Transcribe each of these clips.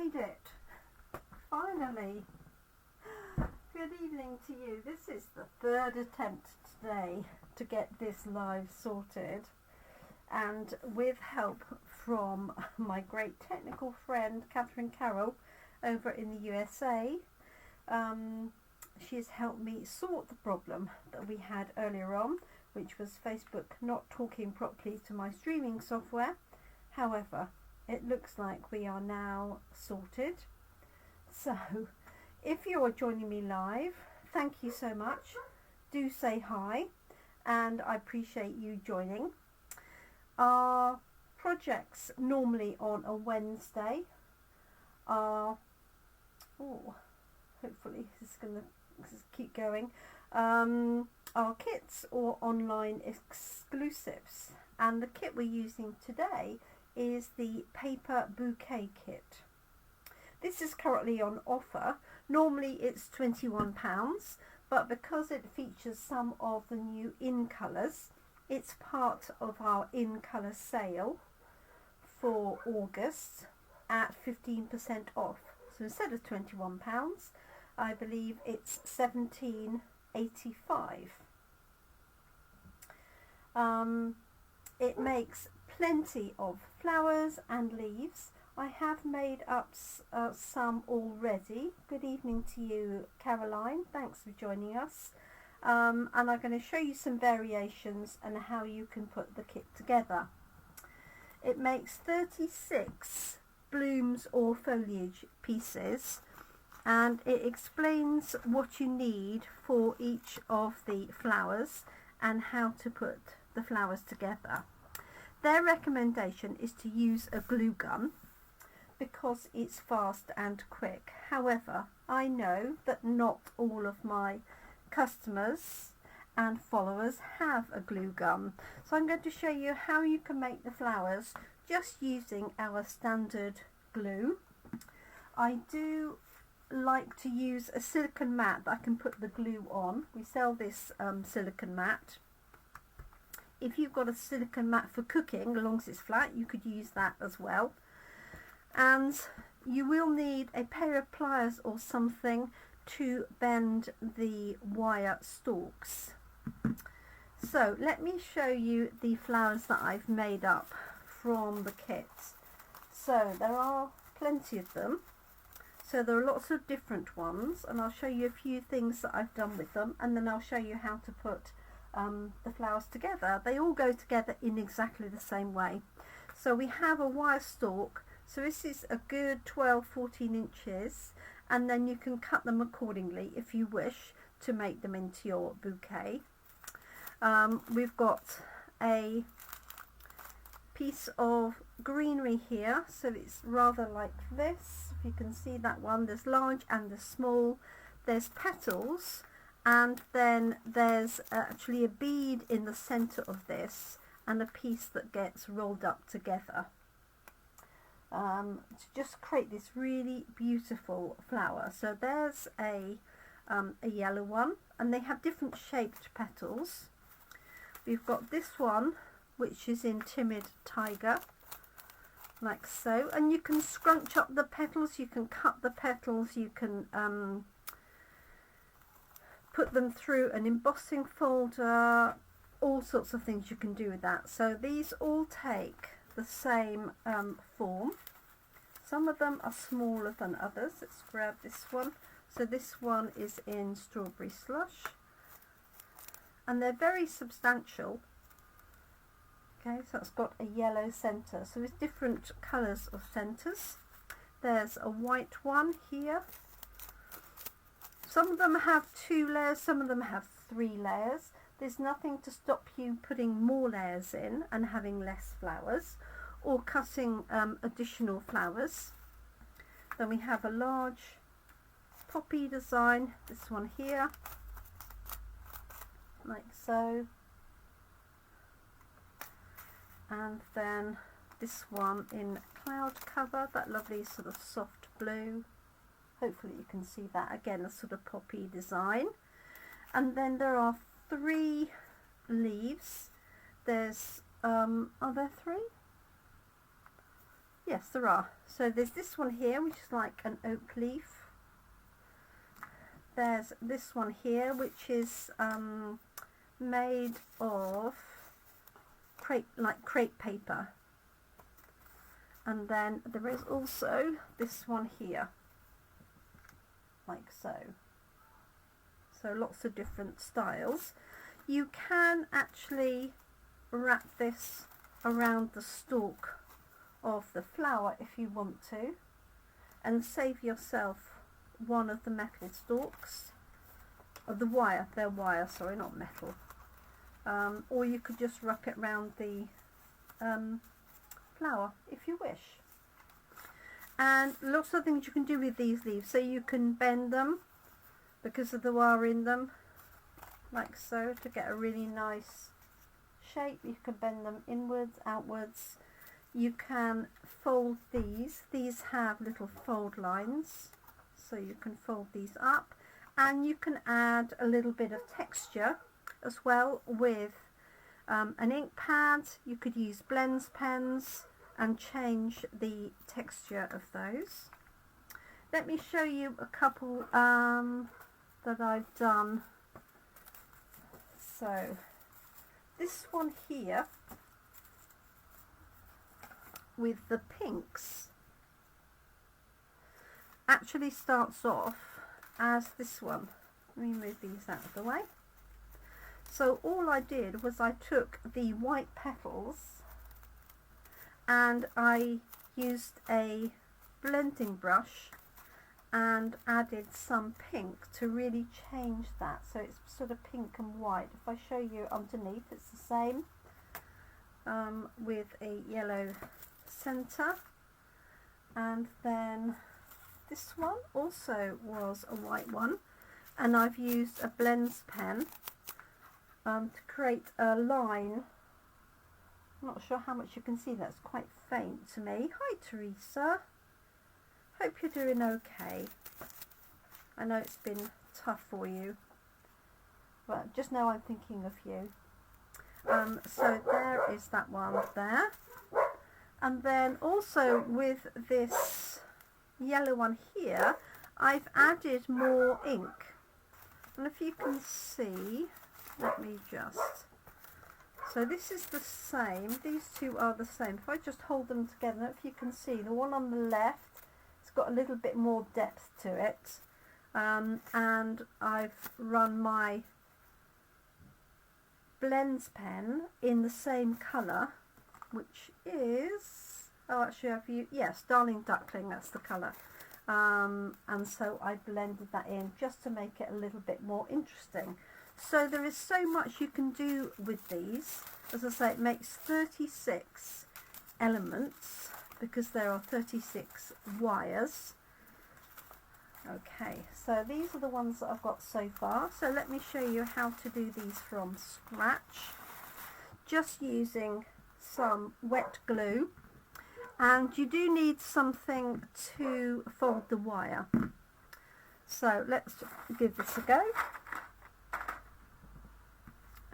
made it. Finally. Good evening to you. This is the third attempt today to get this live sorted, and with help from my great technical friend Catherine Carroll over in the USA. She has helped me sort the problem that we had earlier on, which was Facebook not talking properly to my streaming software. However, it looks like we are now sorted. So if you are joining me live, thank you so much. Do say hi, and I appreciate you joining. Our projects normally on a Wednesday are, hopefully this is going to keep going, our kits or online exclusives, and the kit we're using today is the paper bouquet kit. This is currently on offer. Normally it's £21, but because it features some of the new in colours, it's part of our in colour sale for August at 15% off. So instead of £21, I believe it's £17.85. It makes plenty of flowers and leaves. I have made up some already. Good evening to you, Caroline. Thanks for joining us. And I'm going to show you some variations and how you can put the kit together. It makes 36 blooms or foliage pieces, and it explains what you need for each of the flowers and how to put the flowers together. Their recommendation is to use a glue gun because it's fast and quick. However, I know that not all of my customers and followers have a glue gun, so I'm going to show you how you can make the flowers just using our standard glue. I do like to use a silicone mat that I can put the glue on. We sell this silicone mat. If you've got a silicone mat for cooking, as long as it's flat, you could use that as well. And you will need a pair of pliers or something to bend the wire stalks. So let me show you the flowers that I've made up from the kit. So there are plenty of them. So there are lots of different ones, and I'll show you a few things that I've done with them, and then I'll show you how to put the flowers together. They all go together in exactly the same way. So we have a wire stalk, so this is a good 12-14 inches, and then you can cut them accordingly if you wish to make them into your bouquet. We've got a piece of greenery here, so it's rather like this. If you can see that one, there's large and there's small. There's petals, and then there's actually a bead in the center of this and a piece that gets rolled up together to just create this really beautiful flower. So there's a yellow one, and they have different shaped petals. We've got this one, which is in Timid Tiger, like so, and you can scrunch up the petals, you can cut the petals, you can put them through an embossing folder, all sorts of things you can do with that. So these all take the same form. Some of them are smaller than others. Let's grab this one. So this one is in Strawberry Slush, and they're very substantial. Okay, so it's got a yellow centre, so it's different colours of centres. There's a white one here. Some of them have 2 layers, some of them have 3 layers. There's nothing to stop you putting more layers in and having less flowers, or cutting additional flowers. Then we have a large poppy design, this one here, like so. And then this one in cloud cover, that lovely sort of soft blue. Hopefully you can see that, again a sort of poppy design. And then there are 3 leaves. There's are there 3? Yes, there are. So there's this one here, which is like an oak leaf. There's this one here, which is made of crepe paper. And then there is also this one here, like so. So lots of different styles. You can actually wrap this around the stalk of the flower if you want to, and save yourself one of the metal stalks, of the wire, they're wire, sorry, not metal. Or you could just wrap it around the flower if you wish. And lots of things you can do with these leaves. So you can bend them because of the wire in them, like so, to get a really nice shape. You can bend them inwards, outwards. You can fold these. These have little fold lines, so you can fold these up, and you can add a little bit of texture as well with an ink pad. You could use blends pens and change the texture of those. Let me show you a couple that I've done. So this one here with the pinks actually starts off as this one. Let me move these out of the way. So all I did was I took the white petals and I used a blending brush and added some pink to really change that, so it's sort of pink and white. If I show you underneath, it's the same with a yellow center. And then this one also was a white one, and I've used a blends pen to create a line. I'm not sure how much you can see, that's quite faint to me. Hi Teresa, hope you're doing okay. I know it's been tough for you, but just know I'm thinking of you. So there is that one there. And then also with this yellow one here, I've added more ink. And if you can see, let me just, so this is the same, these two are the same. If I just hold them together, if you can see, the one on the left, it's got a little bit more depth to it. And I've run my blends pen in the same colour, which is, oh actually I've used, yes, Darling Duckling, that's the colour. And so I blended that in just to make it a little bit more interesting. So there is so much you can do with these. As I say, it makes 36 elements because there are 36 wires. Okay, so these are the ones that I've got so far. So let me show you how to do these from scratch. Just using some wet glue, and you do need something to fold the wire. So let's give this a go.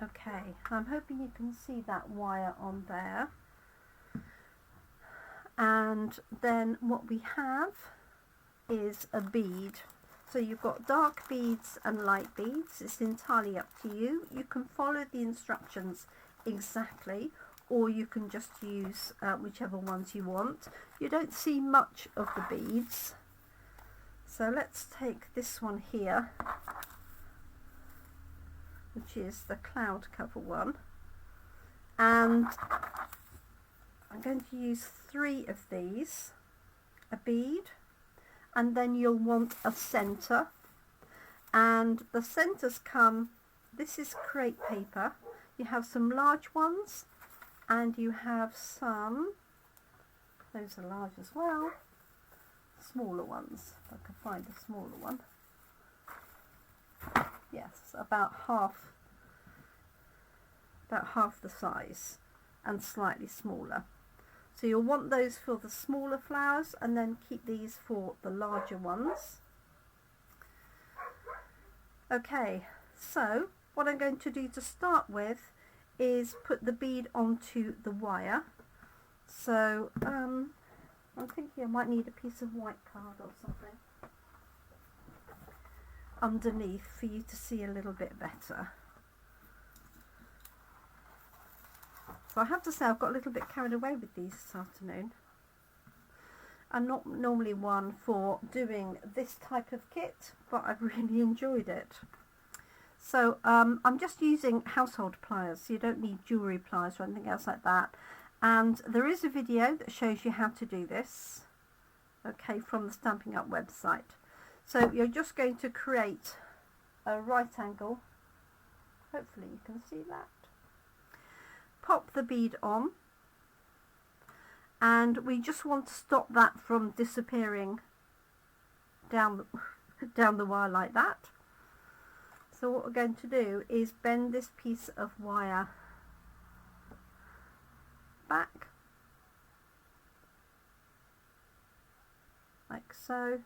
Okay, I'm hoping you can see that wire on there. And then what we have is a bead. So you've got dark beads and light beads. It's entirely up to you. You can follow the instructions exactly, or you can just use whichever ones you want. You don't see much of the beads. So let's take this one here, which is the cloud cover one, and I'm going to use 3 of these, a bead, and then you'll want a centre, and the centres come, this is crepe paper, you have some large ones and you have some, those are large as well, smaller ones, if I can find a smaller one. Yes, about half the size and slightly smaller. So you'll want those for the smaller flowers and then keep these for the larger ones. Okay, so what I'm going to do to start with is put the bead onto the wire. So I'm thinking I might need a piece of white card or something underneath for you to see a little bit better. So I have to say I've got a little bit carried away with these this afternoon. I'm not normally one for doing this type of kit, but I've really enjoyed it. So I'm just using household pliers, so you don't need jewellery pliers or anything else like that. And there is a video that shows you how to do this, okay, from the Stampin' Up website. So you're just going to create a right angle, hopefully you can see that. Pop the bead on, and we just want to stop that from disappearing down the wire like that. So what we're going to do is bend this piece of wire back, like so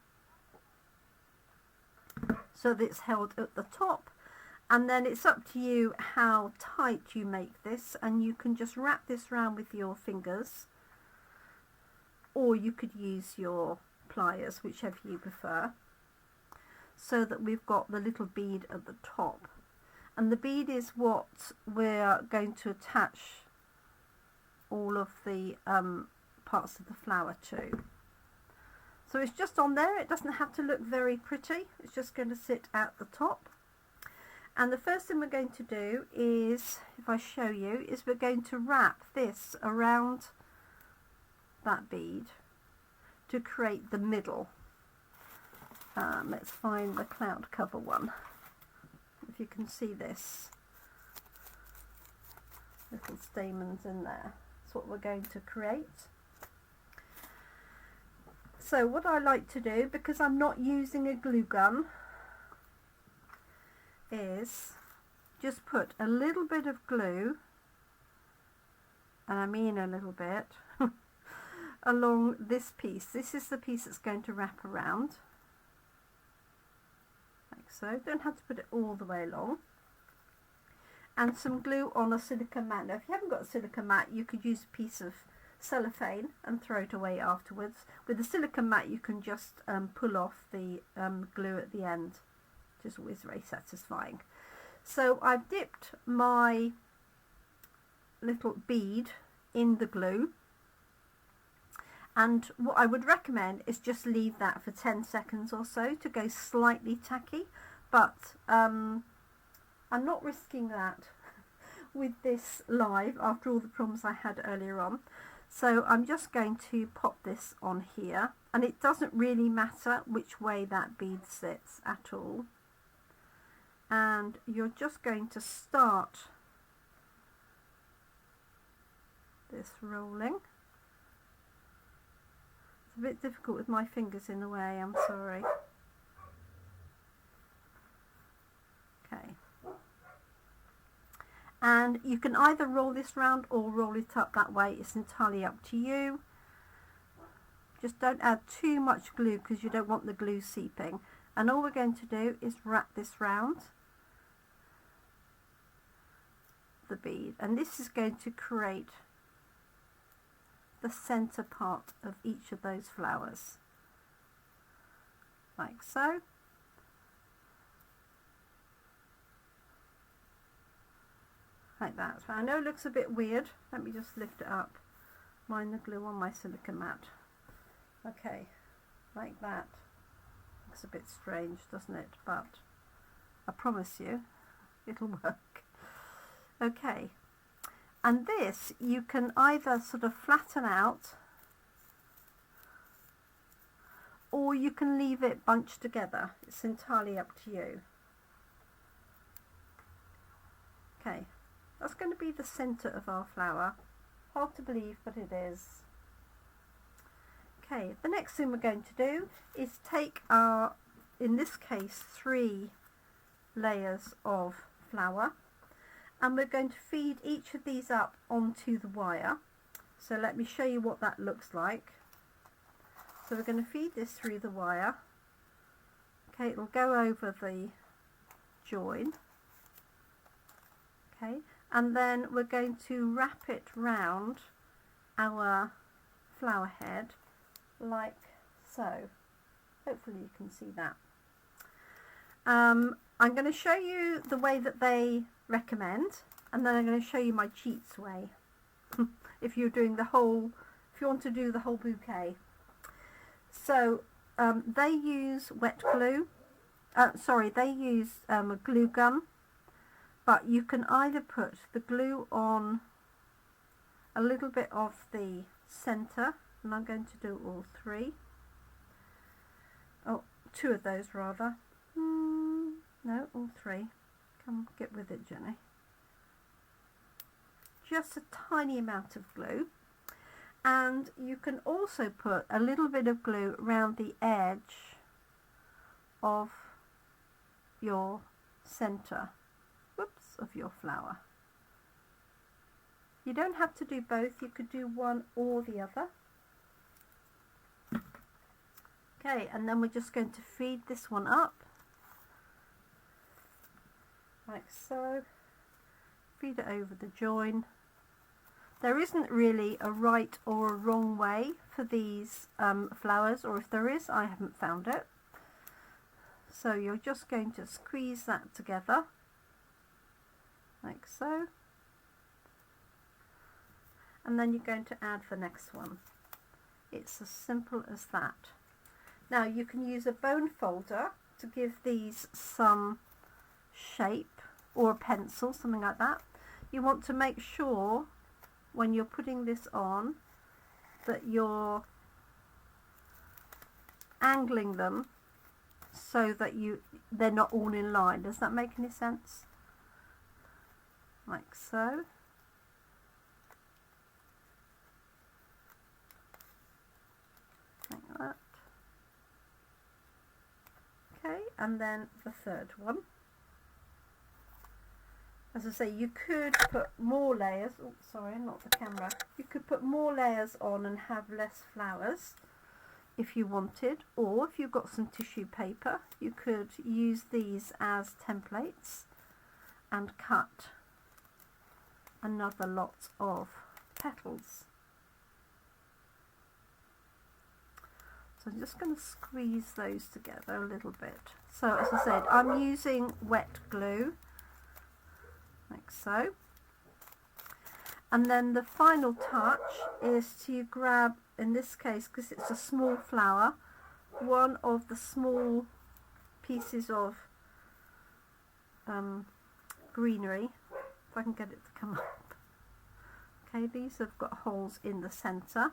that it's held at the top, and then it's up to you how tight you make this, and you can just wrap this round with your fingers, or you could use your pliers, whichever you prefer, so that we've got the little bead at the top. And the bead is what we're going to attach all of the parts of the flower to. So it's just on there, it doesn't have to look very pretty, it's just going to sit at the top. And the first thing we're going to do is, if I show you, is we're going to wrap this around that bead to create the middle. Let's find the cloud cover one, if you can see this, little stamens in there. That's what we're going to create. So what I like to do, because I'm not using a glue gun, is just put a little bit of glue, and I mean a little bit, along this piece. This is the piece that's going to wrap around, like so. Don't have to put it all the way along. And some glue on a silicone mat. Now if you haven't got a silicone mat, you could use a piece of cellophane and throw it away afterwards. With the silicone mat you can just pull off the glue at the end, which is always very satisfying. So I've dipped my little bead in the glue, and what I would recommend is just leave that for 10 seconds or so to go slightly tacky, but I'm not risking that with this live after all the problems I had earlier on. So I'm just going to pop this on here, and it doesn't really matter which way that bead sits at all. And you're just going to start this rolling. It's a bit difficult with my fingers in the way, I'm sorry. Okay. And you can either roll this round or roll it up that way, it's entirely up to you. Just don't add too much glue because you don't want the glue seeping. And all we're going to do is wrap this round the bead, and this is going to create the center part of each of those flowers, like so. Like that. So I know it looks a bit weird. Let me just lift it up. Mind the glue on my silicone mat. Okay, like that. Looks a bit strange, doesn't it? But I promise you, it'll work. Okay, and this you can either sort of flatten out, or you can leave it bunched together. It's entirely up to you. Okay. That's going to be the centre of our flower. Hard to believe, but it is. Okay, the next thing we're going to do is take our, in this case, 3 layers of flour, and we're going to feed each of these up onto the wire. So let me show you what that looks like. So we're going to feed this through the wire. Okay, it will go over the join. Okay. And then we're going to wrap it round our flower head like so. Hopefully you can see that. I'm going to show you the way that they recommend, and then I'm going to show you my cheats way if you're doing the whole, if you want to do the whole bouquet. So they use wet glue, they use a glue gun, but you can either put the glue on a little bit of the center, and I'm going to do all three. Oh, two of those rather. No, all three. Come get with it, Jenny. Just a tiny amount of glue. And you can also put a little bit of glue around the edge of your center, of your flower. You don't have to do both, you could do one or the other. Okay, and then we're just going to feed this one up, like so. Feed it over the join. There isn't really a right or a wrong way for these flowers, or if there is, I haven't found it. So you're just going to squeeze that together, like so. And then you're going to add the next one. It's as simple as that. Now you can use a bone folder to give these some shape, or a pencil, something like that. You want to make sure when you're putting this on that you're angling them so that they're not all in line. Does that make any sense? Like so. Like that. Okay, and then the third one. As I say, you could put more layers. Oh, sorry, not the camera. You could put more layers on and have less flowers if you wanted, or if you've got some tissue paper, you could use these as templates and cut another lot of petals. So I'm just going to squeeze those together a little bit. So as I said, I'm using wet glue, like so. And then the final touch is to grab, in this case, because it's a small flower, one of the small pieces of greenery, if I can get it to come up. Okay, these have got holes in the centre,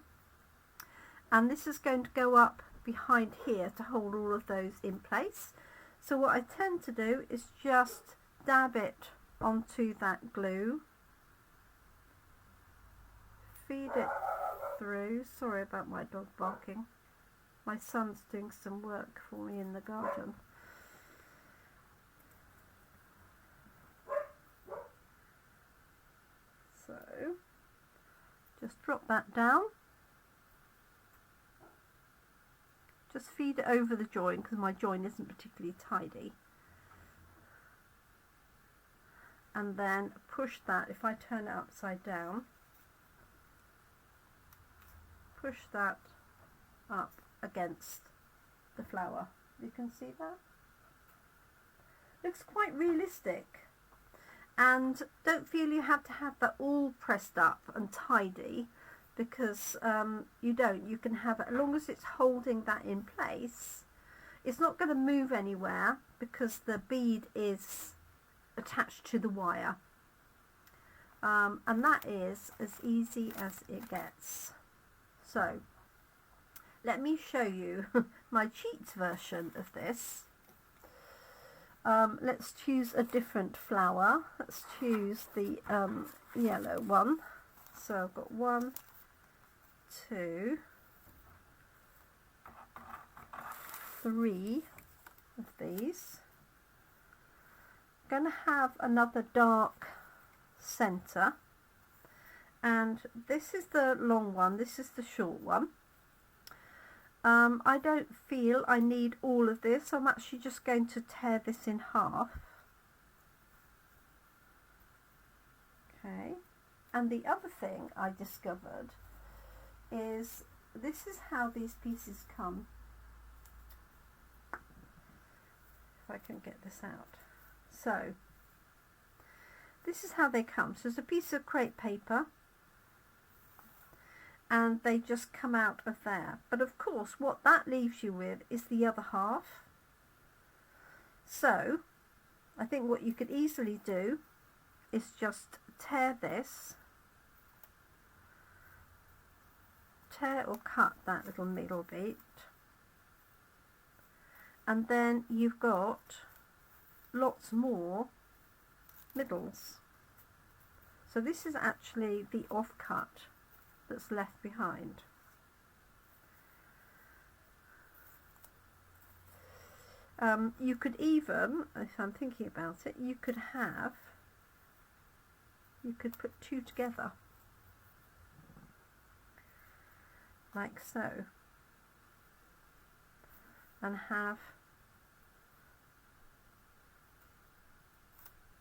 and this is going to go up behind here to hold all of those in place. So what I tend to do is just dab it onto that glue, feed it through. Sorry about my dog barking. My son's doing some work for me in the garden. So just drop that down. Just feed it over the join because my join isn't particularly tidy. And then push that, if I turn it upside down, push that up against the flower. You can see that? Looks quite realistic. And don't feel you have to have that all pressed up and tidy, because you don't. You can have it, as long as it's holding that in place, it's not going to move anywhere because the bead is attached to the wire. And that is as easy as it gets. So let me show you my cheats version of this. Let's choose a different flower. Let's choose the yellow one. So I've got 1, 2, 3 of these. I'm going to have another dark center, and this is the long one, this is the short one. I don't feel I need all of this. I'm actually just going to tear this in half. Okay, and the other thing I discovered is this is how these pieces come. If I can get this out. So this is how they come. So there's a piece of crepe paper and they just come out of there. But of course what that leaves you with is the other half. So I think what you could easily do is just tear this, tear or cut that little middle bit, and then you've got lots more middles. So this is actually the offcut that's left behind. You could even, if I'm thinking about it, you could put two together like so and have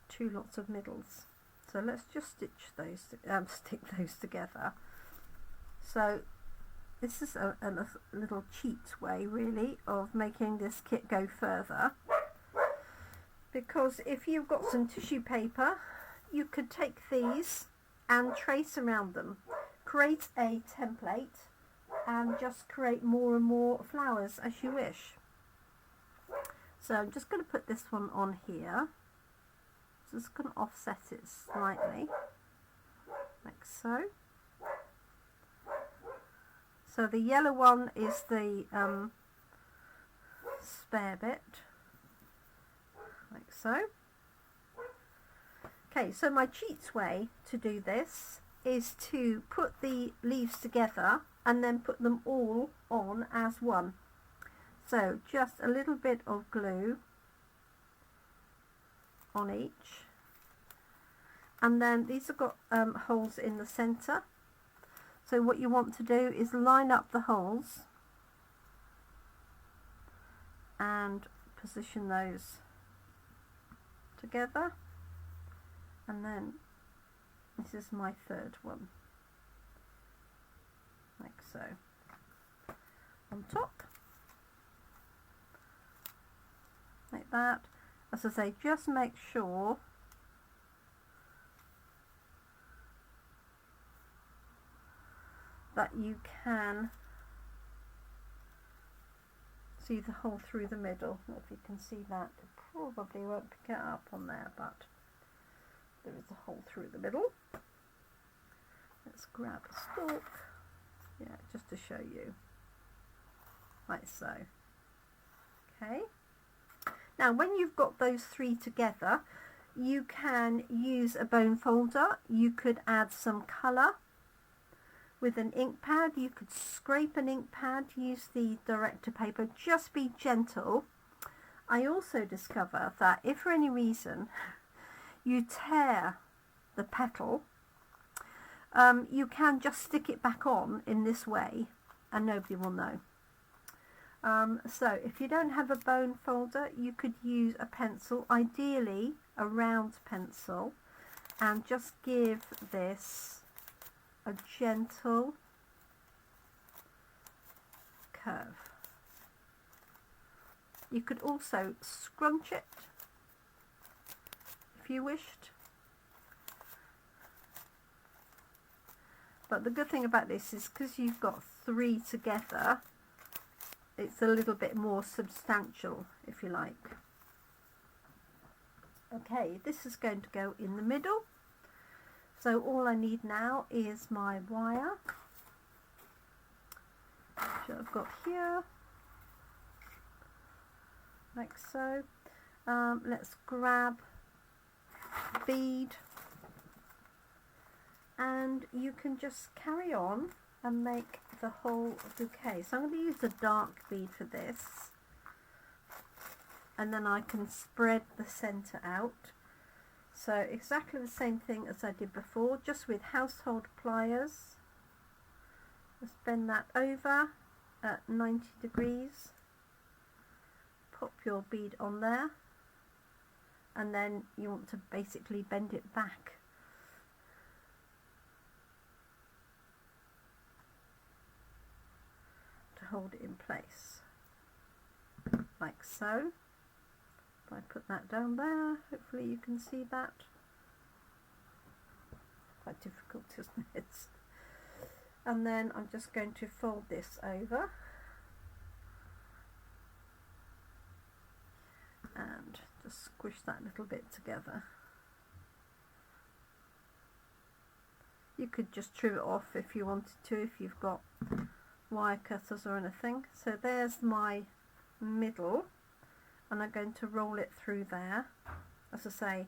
two lots of middles. So let's just stick those together. So this is a little cheat way really of making this kit go further, because if you've got some tissue paper you could take these and trace around them, create a template and just create more and more flowers as you wish. So I'm just going to put this one on here. Just going to offset it slightly like so. So the yellow one is the spare bit, like so. Okay, so my cheats way to do this is to put the leaves together and then put them all on as one. So just a little bit of glue on each, and then these have got holes in the centre. So what you want to do is line up the holes and position those together, and then this is my third one, like so, on top, like that. As I say, just make sure that you can see the hole through the middle. If you can see that, it probably won't pick it up on there, but there is a hole through the middle. Let's grab a stalk, yeah, just to show you, like so. Okay, now when you've got those three together, you can use a bone folder. You could add some colour with an ink pad. You could scrape an ink pad, use the director paper, just be gentle. I also discover that if for any reason you tear the petal, you can just stick it back on in this way and nobody will know. So if you don't have a bone folder, you could use a pencil, ideally a round pencil, and just give this a gentle curve. You could also scrunch it if you wished. But the good thing about this is because you've got three together, it's a little bit more substantial, if you like. Okay, this is going to go in the middle. So all I need now is my wire, which I've got here, like so. Let's grab a bead, and you can just carry on and make the whole bouquet. So I'm going to use a dark bead for this, and then I can spread the centre out. So exactly the same thing as I did before, just with household pliers. Just bend that over at 90 degrees. Pop your bead on there, and then you want to basically bend it back. hold it in place like so. If I put that down there, hopefully you can see that. Quite difficult, isn't it? And then I'm just going to fold this over and just squish that little bit together. You could just trim it off if you wanted to, if you've got wire cutters or anything. So there's my middle, and I'm going to roll it through there. As I say,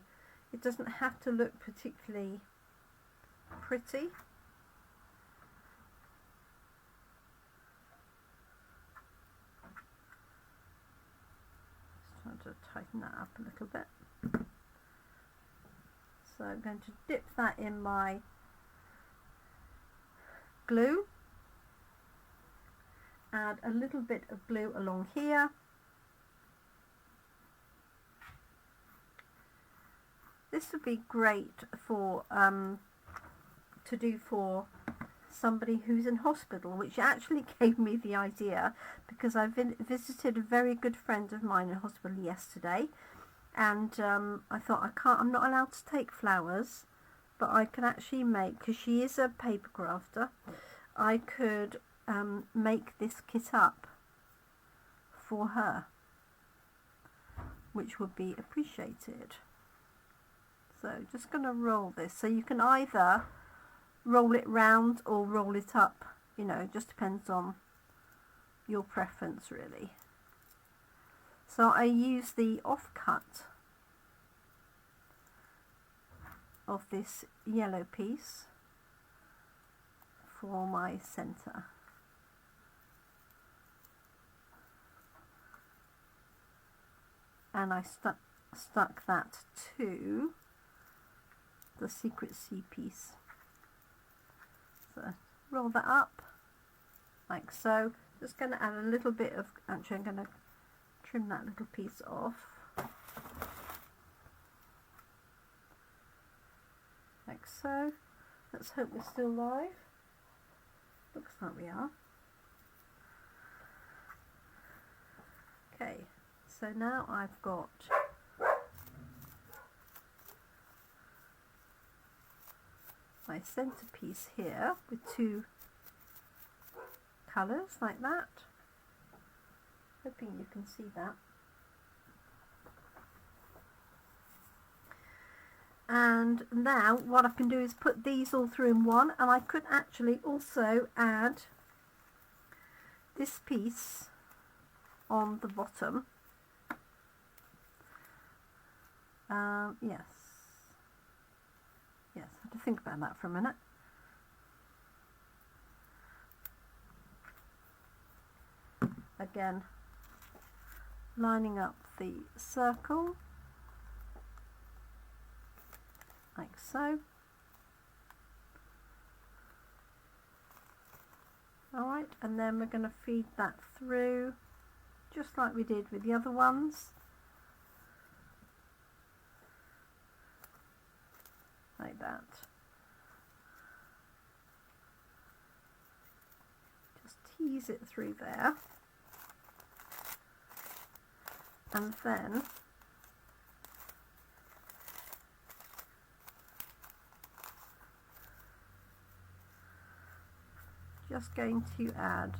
it doesn't have to look particularly pretty. Just trying to tighten that up a little bit. So I'm going to dip that in my glue, add a little bit of glue along here, this would be great for to do for somebody who's in hospital, which actually gave me the idea because I visited a very good friend of mine in hospital yesterday, and I thought I'm not allowed to take flowers, but I can actually make, because she is a paper crafter, I could make this kit up for her, which would be appreciated. So just going to roll this, so you can either roll it round or roll it up, you know, it just depends on your preference really. So I use the offcut of this yellow piece for my centre. And I stuck that to the Secret C piece. So roll that up like so. Just going to add a little bit of, actually I'm going to trim that little piece off like so. Let's hope we're still live. Looks like we are. Okay, so now I've got my centerpiece here with two colours like that. Hoping you can see that. And now what I can do is put these all through in one, and I could actually also add this piece on the bottom. Yes, I have to think about that for a minute. Again, lining up the circle like so. Alright, and then we're going to feed that through just like we did with the other ones. Like that. Just tease it through there. And then just going to add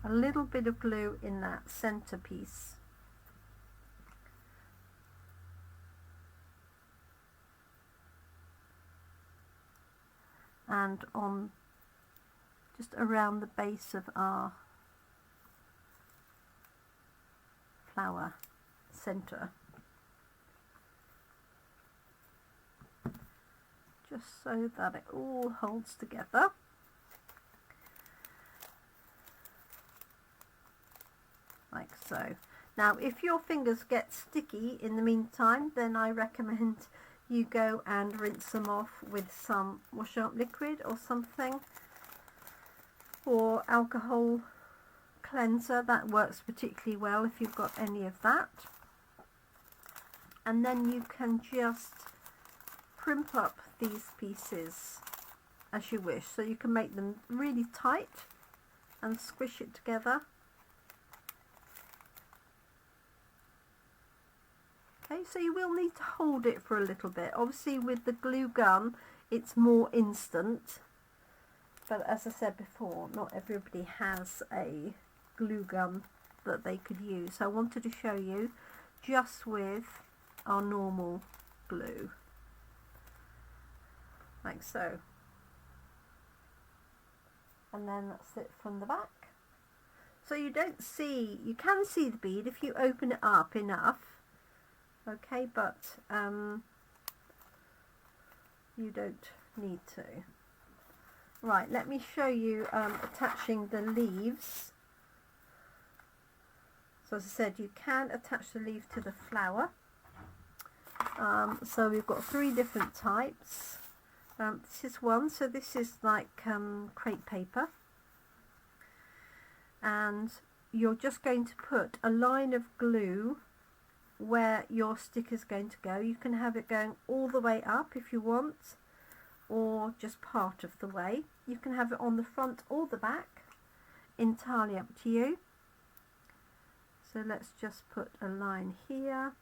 a little bit of glue in that center piece. And on just around the base of our flower center, just so that it all holds together. Like so. Now if your fingers get sticky in the meantime, then I recommend you go and rinse them off with some wash up liquid or something, or alcohol cleanser. That works particularly well if you've got any of that. And then you can just crimp up these pieces as you wish, so you can make them really tight and squish it together. Okay, so you will need to hold it for a little bit. Obviously with the glue gun it's more instant, but as I said before, not everybody has a glue gun that they could use. So I wanted to show you just with our normal glue, like so. And then that's it from the back. So you don't see, you can see the bead if you open it up enough, okay, but you don't need to. Right, let me show you attaching the leaves. So as I said, you can attach the leaf to the flower. So we've got 3 different types. This is one, so this is like crepe paper, and you're just going to put a line of glue where your sticker is going to go. You can have it going all the way up if you want, or just part of the way. You can have it on the front or the back, entirely up to you. So let's just put a line here.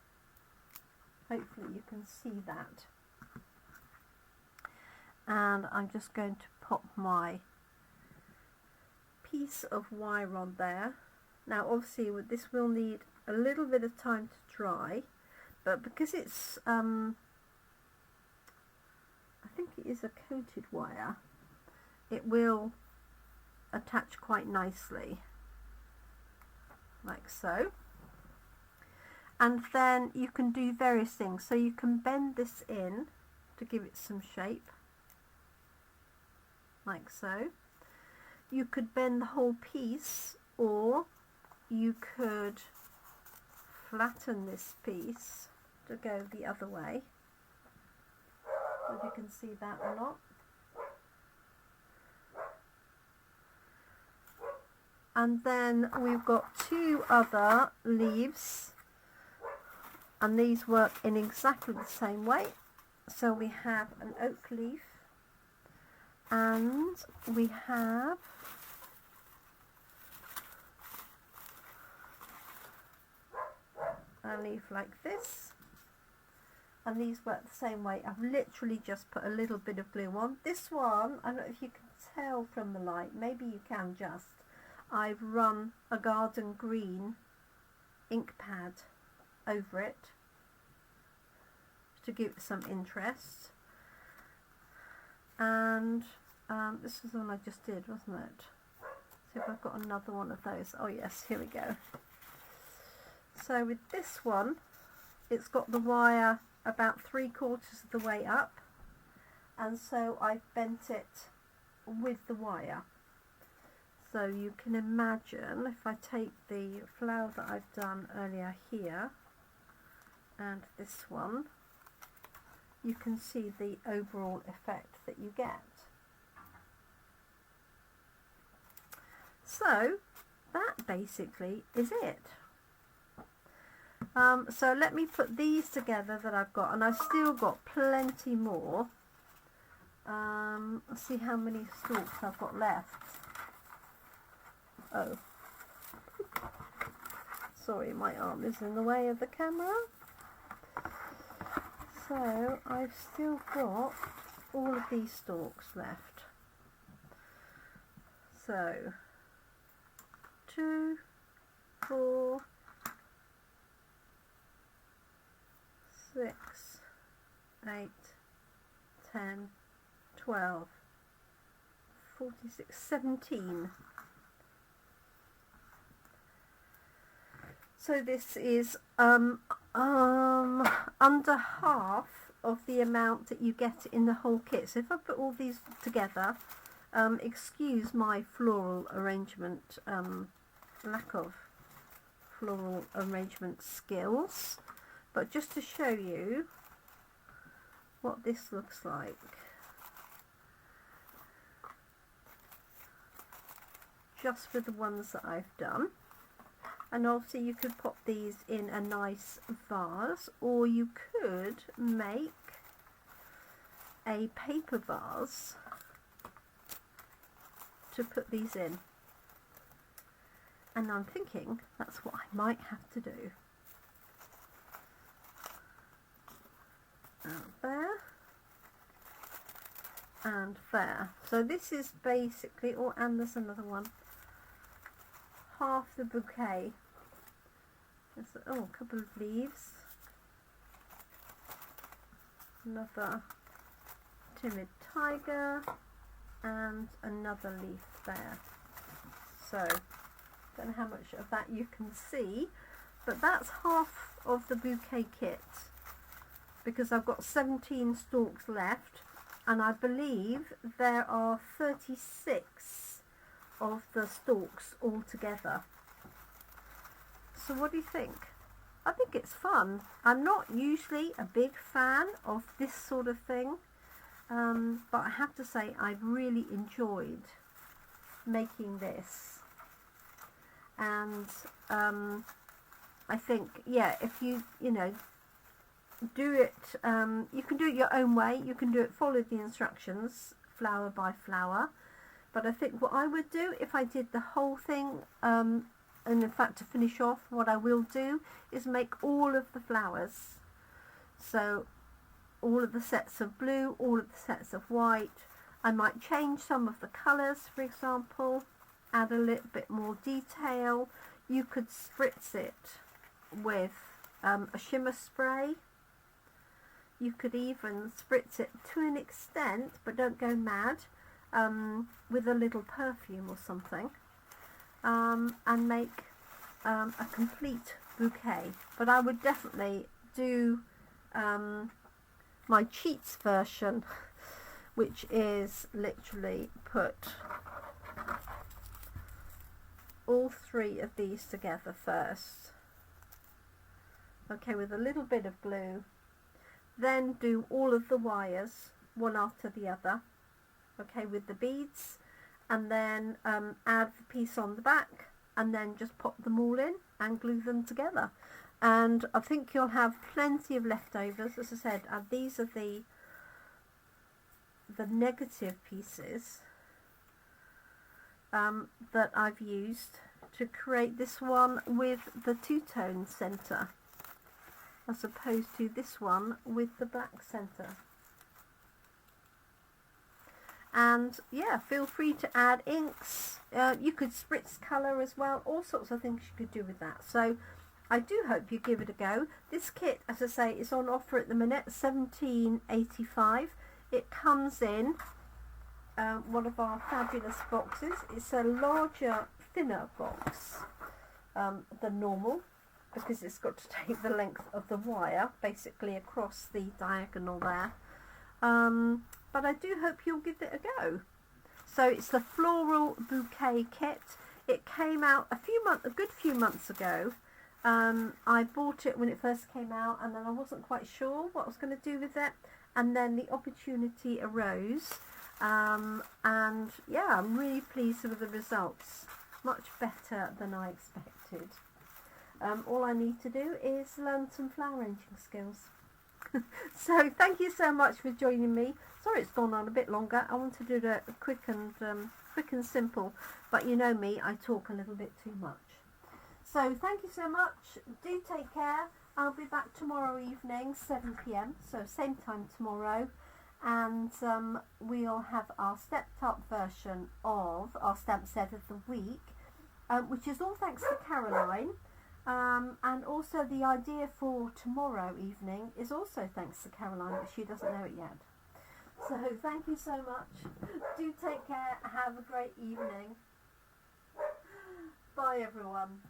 Hopefully you can see that. And I'm just going to pop my piece of wire on there. Now obviously this will need a little bit of time to dry, but because it's I think it is a coated wire, it will attach quite nicely, like so. And then you can do various things. So you can bend this in to give it some shape, like so. You could bend the whole piece, or you could flatten this piece to go the other way. If you can see that or not. And then we've got 2 other leaves, and these work in exactly the same way. So we have an oak leaf, and we have a leaf like this, and these work the same way. I've literally just put a little bit of glue on. This one, I don't know if you can tell from the light, maybe you can just, I've run a garden green ink pad over it to give it some interest. And this is the one I just did, wasn't it? See if I've got another one of those. Oh yes, here we go. So with this one, it's got the wire about 3/4 of the way up, and so I've bent it with the wire. So you can imagine if I take the flower that I've done earlier here and this one, you can see the overall effect that you get. So that basically is it. So let me put these together that I've got, and I've still got plenty more. Let's see how many stalks I've got left. Oh, sorry, my arm is in the way of the camera. So I've still got all of these stalks left. So 2, 4, 6, 8, 10, 12, 46, 17. So this is under half of the amount that you get in the whole kit. So if I put all these together, excuse my floral arrangement, lack of floral arrangement skills, but just to show you what this looks like. Just for the ones that I've done. And obviously you could pop these in a nice vase, or you could make a paper vase to put these in. And I'm thinking that's what I might have to do. There and there. So this is basically, oh, and there's another one, half the bouquet. There's, oh, a couple of leaves, another timid tiger, and another leaf there. So don't know how much of that you can see, but that's half of the bouquet kit, because I've got 17 stalks left, and I believe there are 36 of the stalks altogether. So what do you think? I think it's fun. I'm not usually a big fan of this sort of thing, but I have to say I've really enjoyed making this. And I think, yeah, if you know, do it, you can do it your own way. You can do it, follow the instructions, flower by flower. But I think what I would do if I did the whole thing, and in fact to finish off, what I will do is make all of the flowers. So all of the sets of blue, all of the sets of white. I might change some of the colours, for example, add a little bit more detail. You could spritz it with a shimmer spray. You could even spritz it to an extent, but don't go mad, with a little perfume or something, and make a complete bouquet. But I would definitely do my cheats version, which is literally put all three of these together first, okay, with a little bit of glue. Then do all of the wires one after the other, okay, with the beads, and then add the piece on the back, and then just pop them all in and glue them together. And I think you'll have plenty of leftovers. As I said, these are the negative pieces that I've used to create this one with the two-tone centre, as opposed to this one with the black centre. And yeah, feel free to add inks. You could spritz colour as well, all sorts of things you could do with that. So I do hope you give it a go. This kit, as I say, is on offer at the minute, $17.85. It comes in one of our fabulous boxes. It's a larger, thinner box than normal, because it's got to take the length of the wire basically across the diagonal there. But I do hope you'll give it a go. So it's the Floral Bouquet Kit. It came out a good few months ago. I bought it when it first came out, and then I wasn't quite sure what I was going to do with it, and then the opportunity arose, and yeah, I'm really pleased with the results. Much better than I expected. All I need to do is learn some flower arranging skills. So thank you so much for joining me. Sorry it's gone on a bit longer. I want to do it quick and simple, but you know me, I talk a little bit too much. So thank you so much. Do take care. I'll be back tomorrow evening, 7 p.m, so same time tomorrow, and we'll have our stepped up version of our stamp set of the week, which is all thanks to Caroline. And also the idea for tomorrow evening is also thanks to Caroline, but she doesn't know it yet. So thank you so much. Do take care. Have a great evening. Bye everyone.